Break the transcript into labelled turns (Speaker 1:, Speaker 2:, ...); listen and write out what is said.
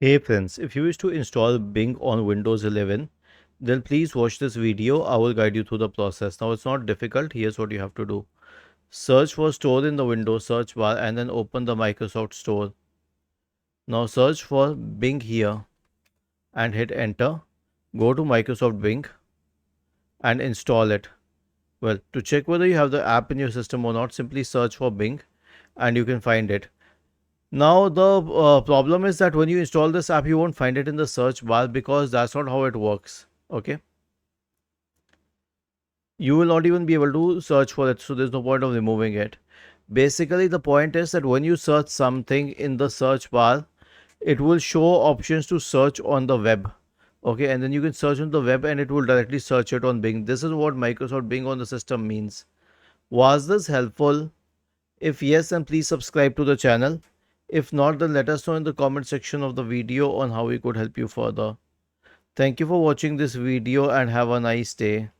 Speaker 1: Hey friends, if you wish to install Bing on Windows 11, then please watch this video. I will guide you through the process. Now it's not difficult. Here's what you have to do. Search for Store in the Windows search bar and then open the Microsoft Store. Now search for Bing here and hit enter. Go to Microsoft Bing and install it. Well, to check whether you have the app in your system or not, simply search for Bing and you can find it. Now, the problem is that when you install this app, you won't find it in the search bar because that's not how it works. Okay. You will not even be able to search for it. So, there's no point of removing it. Basically, the point is that when you search something in the search bar, it will show options to search on the web. Okay. And then you can search on the web and it will directly search it on Bing. This is what Microsoft Bing on the system means. Was this helpful? If yes, then please subscribe to the channel. If not, then let us know in the comment section of the video on how we could help you further. Thank you for watching this video and have a nice day.